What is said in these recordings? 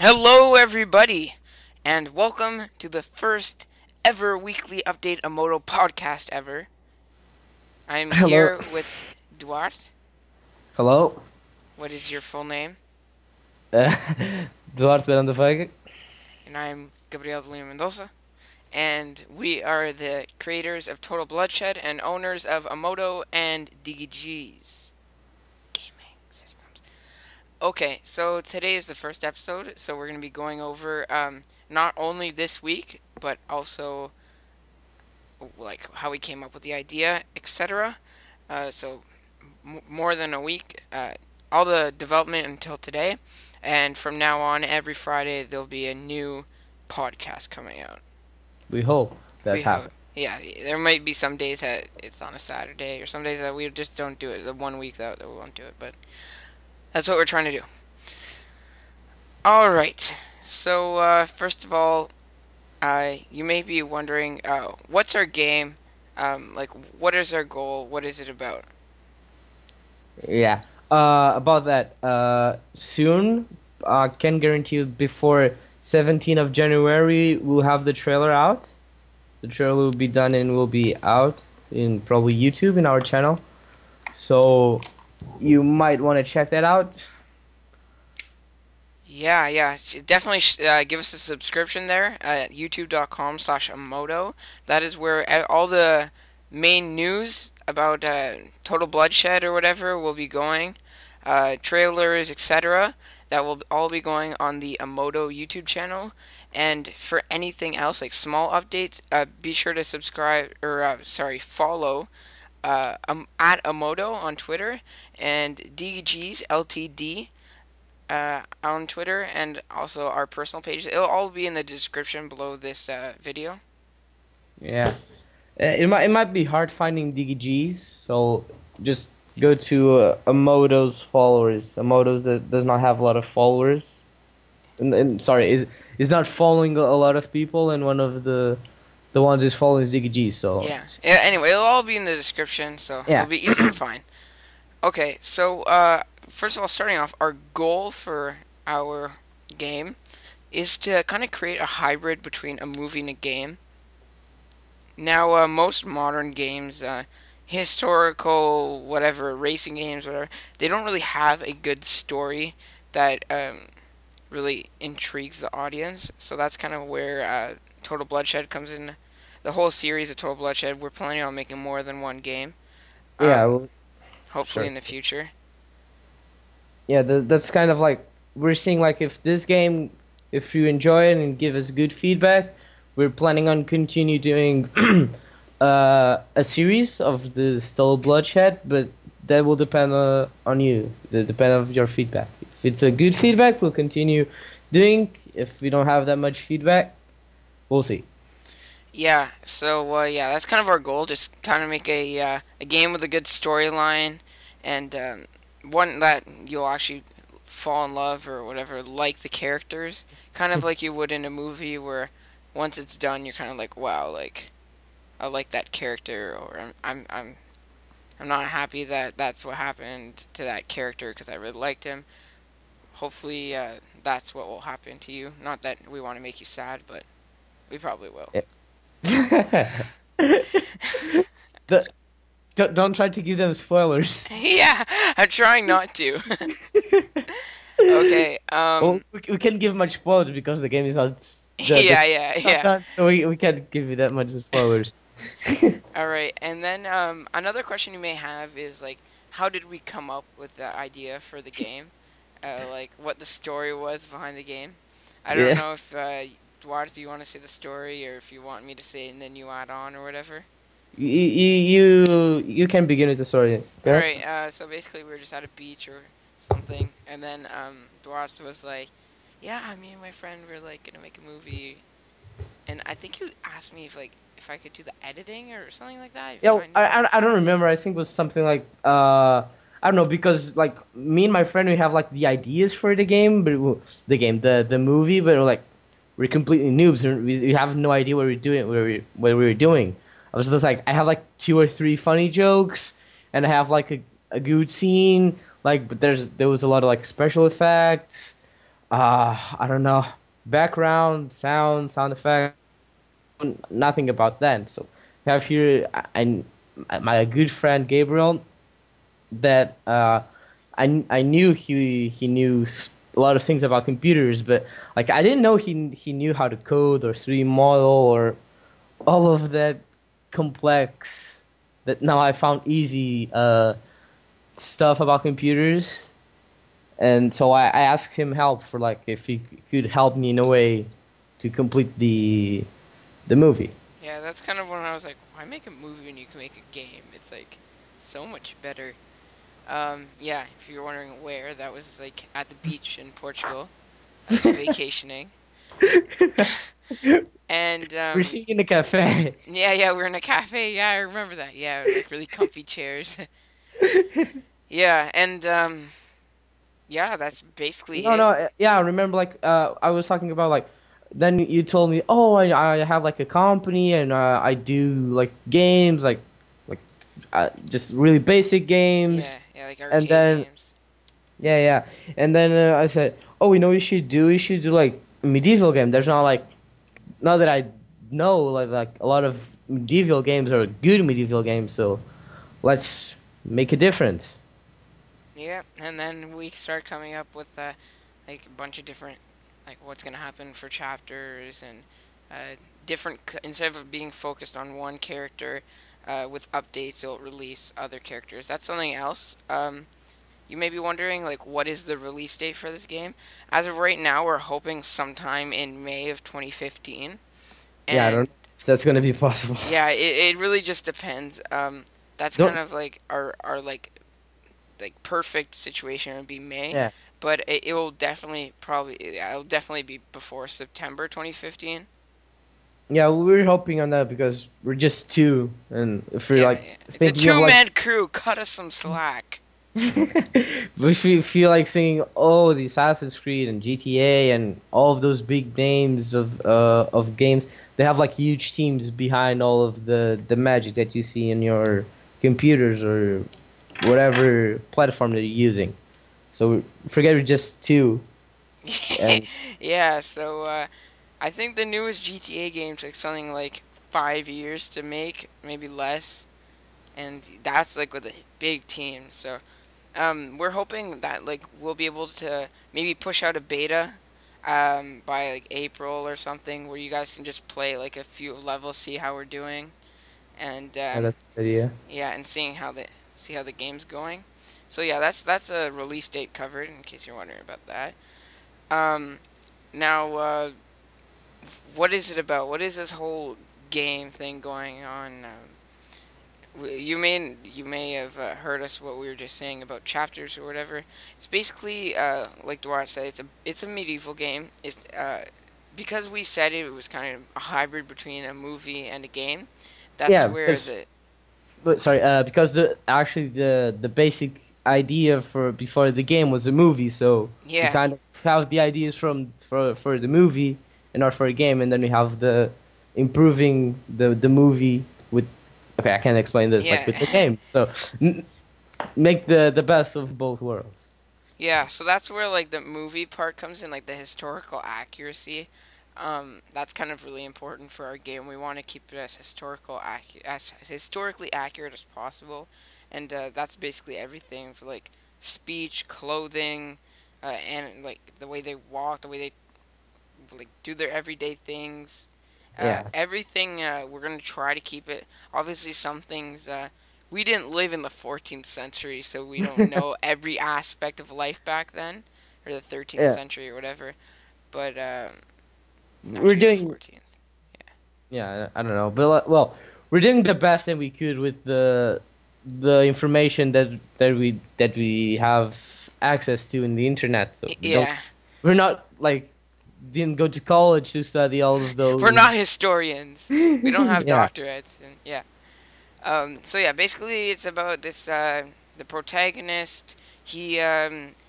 Hello, everybody, and welcome to the first ever weekly update Amohdoh podcast ever. I'm Hello. here with Duarte. Hello. What is your full name? Uh, Duarte Miranda Veiga. And I'm Gabriel de Lima Mendoza. And we are the creators of Total Bloodshed and owners of Amohdoh and DGXS gaming systems. Okay, so today is the first episode, so we're going to be going over not only this week, but also like how we came up with the idea, etc. So more than a week, all the development until today, and from now on, every Friday there'll be a new podcast coming out. We hope that We hope. happens. Yeah, there might be some days that it's on a Saturday, or some days that we just don't do it. The one week that we won't do it, but that's what we're trying to do. All right. So first of all, you may be wondering, what's our game? Like, what is our goal? What is it about? Yeah. About that. Soon, can guarantee you before 17th of January we'll have the trailer out. The trailer will be done and will be out in probably YouTube in our channel. So you might want to check that out. Yeah. Definitely give us a subscription there at youtube.com/Amohdoh. That is where all the main news about Total Bloodshed or whatever will be going. Trailers, etc. That will all be going on the Amohdoh YouTube channel. And for anything else, like small updates, be sure to subscribe or follow at Amohdoh on Twitter and DG's LTD on Twitter, and also our personal pages. It'll all be in the description below this video. Yeah. It might be hard finding DGs, so just go to Amodo's followers. Amodo's that does not have a lot of followers, and sorry, is not following a lot of people, and one of the ones is following is DGG. So Yeah. Anyway, it'll all be in the description, so it'll yeah, be easy to find. Okay. So first of all, starting off, our goal for our game is to kind of create a hybrid between a movie and a game. Now, most modern games, historical, whatever, racing games, whatever, they don't really have a good story that really intrigues the audience. So that's kind of where Total Bloodshed comes in. The whole series of Total Bloodshed, we're planning on making more than one game, yeah, um, well, hopefully sorry, in the future. yeah. That's kind of like we're seeing like if this game, if you enjoy it and give us good feedback, we're planning on continue doing a series of the Total Bloodshed, but that will depend on you. It depend on your feedback. If it's a good feedback, we'll continue doing. If we don't have that much feedback, we'll see. Yeah, so yeah, that's kind of our goal. Just kind of make a game with a good storyline, and one that you'll actually fall in love or whatever, like the characters, kind of like you would in a movie where once it's done, you're kind of like, wow, like I like that character, or I'm not happy that that's what happened to that character because I really liked him. Hopefully, that's what will happen to you. Not that we want to make you sad, but we probably will. the, don't try to give them spoilers. Yeah, I'm trying not to. Okay. Well, we can't give much spoilers because the game is not Yeah, yeah, it's not yeah. done, so we can't give you that much spoilers. All right. And then another question you may have is like, how did we come up with the idea for the game? Like what the story was behind the game. I don't Yeah. know if Duarte, do you want to say the story, or if you want me to say it and then you add on or whatever. You can begin with the story. All Okay? right. So basically, we were just at a beach or something, and then Duarte was like, "Yeah, me and my friend were like gonna make a movie," and I think you asked me if I could do the editing or something like that. If Yeah, I knew. I don't remember. I think it was something like I don't know because like me and my friend we have like the ideas for the game, but the movie, but we're completely noobs and we have no idea what we're doing what we were doing. I was just like I have like two or three funny jokes, and I have like a good scene like but there was a lot of like special effects. I don't know, background, sound effect, nothing about that. So I have here my good friend Gabriel that I knew he knew a lot of things about computers, but like I didn't know he knew how to code or 3D model or all of that complex that now I found easy stuff about computers. And so I asked him help for like if he could help me in a way to complete the movie. Yeah, that's kind of when I was like, why make a movie when you can make a game? It's like so much better. Yeah, if you're wondering where, that was like at the beach in Portugal. I was vacationing. And We're sitting in a cafe. yeah, we're in a cafe. Yeah, I remember that. Yeah, like really comfy chairs. Yeah, and yeah, that's basically No, it. no, yeah, I remember like I was talking about like then you told me, "Oh, I have like a company and I do like games like just really basic games." Yeah, like And arcade then games. yeah. And then I said, "Oh, you know what you should do? You should do like a medieval game." There's not like not that I know like a lot of medieval games are good medieval games, so let's make a difference. Yeah, and then we start coming up with like a bunch of different like what's gonna happen for chapters and instead of being focused on one character, with updates it'll release other characters. That's something else. You may be wondering like what is the release date for this game? As of right now, we're hoping sometime in May of 2015, Yeah, I don't and know if that's gonna be possible. yeah, it really just depends. That's kind Don't of like our like perfect situation would be May, yeah. but it will definitely probably yeah, it'll definitely be before September 2015. Yeah, we're hoping on that because we're just two, and if we're Yeah, like yeah. It's a thinking of like, two-man crew. Cut us some slack. if we feel like saying, oh, the Assassin's Creed and GTA and all of those big names of games, they have like huge teams behind all of the magic that you see in your computers or whatever platform that you're using. So forget we're just two, and Yeah, so I think the newest GTA game took something like 5 years to make, maybe less, and that's like with a big team. So we're hoping that like we'll be able to maybe push out a beta by like April or something, where you guys can just play like a few levels, see how we're doing, and that's the idea. yeah, and see how the game's going. So yeah, that's a release date covered in case you're wondering about that. Um, Now, what is it about? What is this whole game thing going on? You may have heard us what we were just saying about chapters or whatever. It's basically like Dwight said. It's a medieval game. It's because we said it was kind of a hybrid between a movie and a game. That's Yeah, where because the but sorry, because actually the basic idea for before the game was a movie, so we yeah kind of have the ideas from for the movie and not for a game, and then we have the improving the movie with. Okay, I can't explain this like yeah with the game. So n- make the best of both worlds. Yeah, so that's where like the movie part comes in, like the historical accuracy. That's kind of really important for our game. We want to keep it as historically accurate as possible, and that's basically everything for like speech, clothing, and like the way they walk, the way they like do their everyday things. Yeah, Everything we're gonna try to keep it. Obviously, some things we didn't live in the 14th century, so we don't know every aspect of life back then, or the 13th yeah. century or whatever. But We're actually, it's doing 14th. yeah. I don't know, but well, we're doing the best that we could with the information that we have access to in the internet. So we don't. Yeah, We're not like didn't go to college to study all of we're those. not historians. We don't have Yeah, doctorates. And, yeah. So yeah, basically it's about this the protagonist. He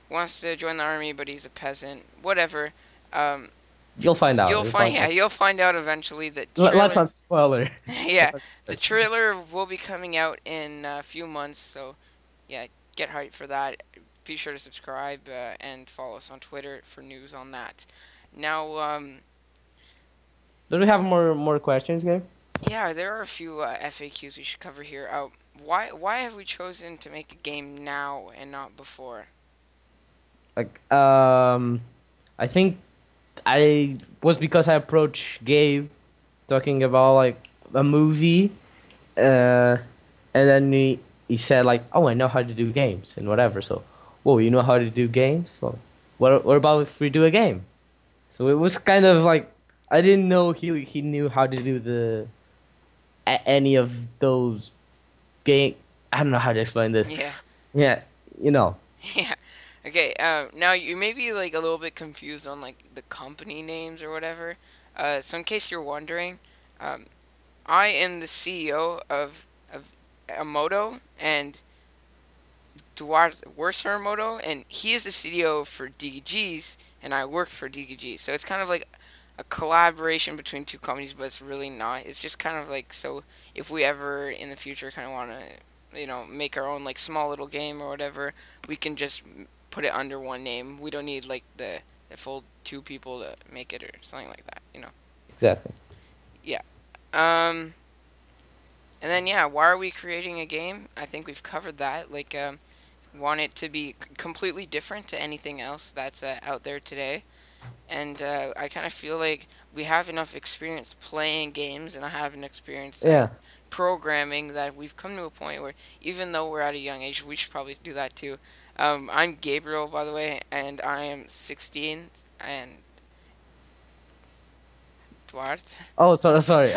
wants to join the army, but he's a peasant. Whatever. Um, you'll find out. you'll You'll find find yeah, out. you'll find out eventually. The Let's trailer not spoiler. yeah, the trailer will be coming out in a few months, so yeah, get hyped for that. be sure to subscribe and follow us on Twitter for news on that. Now, Do we have more questions, Gabe? yeah, there are a few FAQs we should cover here. Why have we chosen to make a game now and not before? Like, I think I was because I approached Gabe talking about like a movie, uh, and then he said like, "Oh, I know how to do games and whatever." So, whoa, you know how to do games? Well, what about if we do a game? So it was kind of like I didn't know he knew how to do any of those game. I don't know how to explain this. Yeah. Yeah, you know. Yeah. Okay. Now you may be like a little bit confused on like the company names or whatever. So in case you're wondering, um, I am the CEO of Amohdoh, and Duarte works for Amohdoh, and he is the CDO for DGGs, and I work for DGG. So it's kind of like a collaboration between two companies, but it's really not. It's just kind of like, so if we ever in the future kind of want to, make our own like small little game or whatever, we can just put it under one name. We don't need like the full two people to make it or something like that. Exactly. Yeah. Um. And then yeah, why are we creating a game? I think we've covered that. Like, want it to be completely different to anything else that's out there today. And I kind of feel like we have enough experience playing games, and I have an experience Yeah. programming that we've come to a point where even though we're at a young age, we should probably do that too. I'm Gabriel, by the way, and I am 16, and Duarte. Oh, sorry.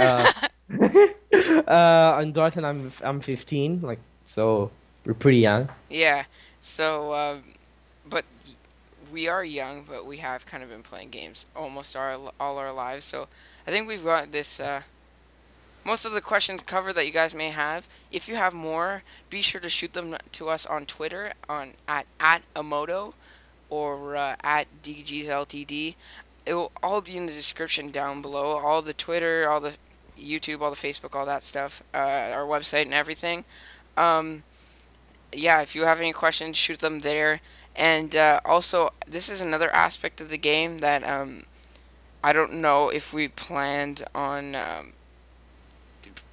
I'm Dalton. I'm 15. Like, so we're pretty young. Yeah. So, but we are young, but we have kind of been playing games almost all our lives. So I think we've got this most of the questions covered that you guys may have. If you have more, be sure to shoot them to us on Twitter at Amohdoh or at DGXLTD. It will all be in the description down below. All the Twitter, all the YouTube, all the Facebook, all that stuff, our website and everything. Um, yeah, if you have any questions, shoot them there. And also, this is another aspect of the game that I don't know if we planned on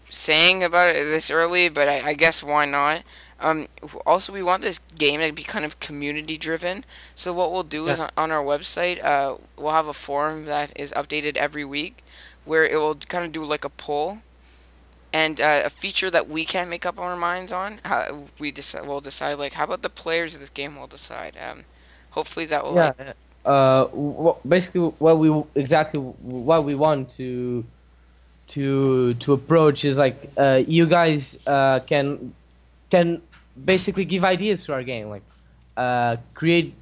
saying about it this early, but I guess why not? Also, we want this game to be kind of community driven. So what we'll do is Yeah. on our website, we'll have a forum that is updated every week, where it will kind of do like a poll and a feature that we can't make up our minds on. We'll decide like how about the players of this game will decide. Hopefully that will Yeah. like Basically, what we want to approach is like you guys can basically give ideas to our game, like create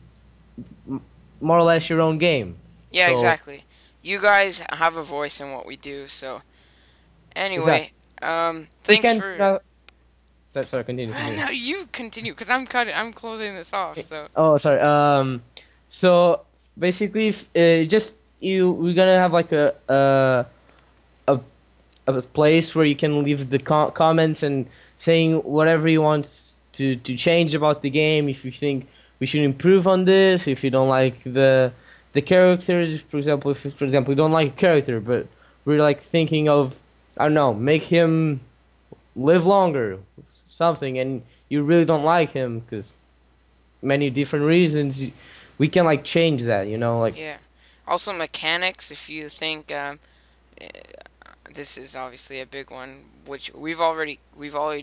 more or less your own game. yeah, So exactly. You guys have a voice in what we do. So exactly. anyway, We thanks can. for. Sorry. Continue. No, you continue because I'm closing this off. So Oh, sorry. So basically, if, just we're gonna have like a a place where you can leave the comments and saying whatever you want to change about the game. If you think we should improve on this, if you don't like the characters, for example, if you don't like a character, but we're like thinking of, I don't know, make him live longer, something, and you really don't like him because many different reasons, we can like change that, like yeah. Also mechanics. If you think eh, this is obviously a big one, which we've already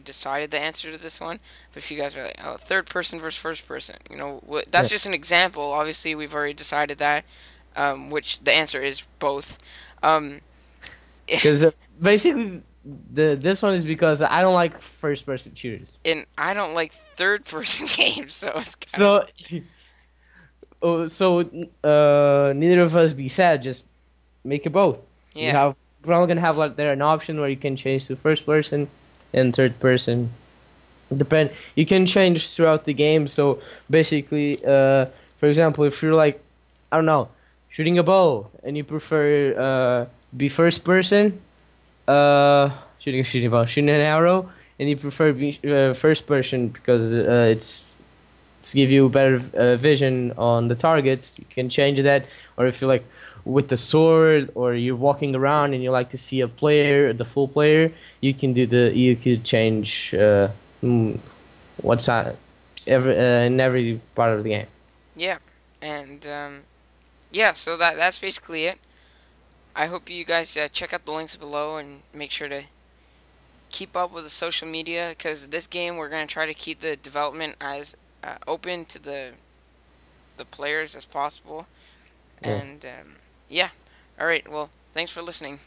decided the answer to this one. But if you guys are like, oh, third person versus first person, that's yeah. just an example. Obviously, we've already decided that, which the answer is both. Um, Because basically, this one is because I don't like first person shooters. and I don't like third person games, so it's kind of So, neither of us be sad. Just make it both. yeah, We're only gonna have like there an option where you can change to first person and third person. You can change throughout the game. So basically, for example, if you're like, I don't know, shooting a bow and you prefer be first person, shooting a bow, shooting an arrow, and you prefer be first person because it's to give you better vision on the targets, you can change that. Or if you're like with the sword, or you're walking around and you like to see a player, the full player, you could change what's on in every part of the game. Yeah, and yeah, so that's basically it. I hope you guys check out the links below and make sure to keep up with the social media, because this game we're going to try to keep the development as open to the players as possible. Yeah. And yeah, all right. Well, thanks for listening.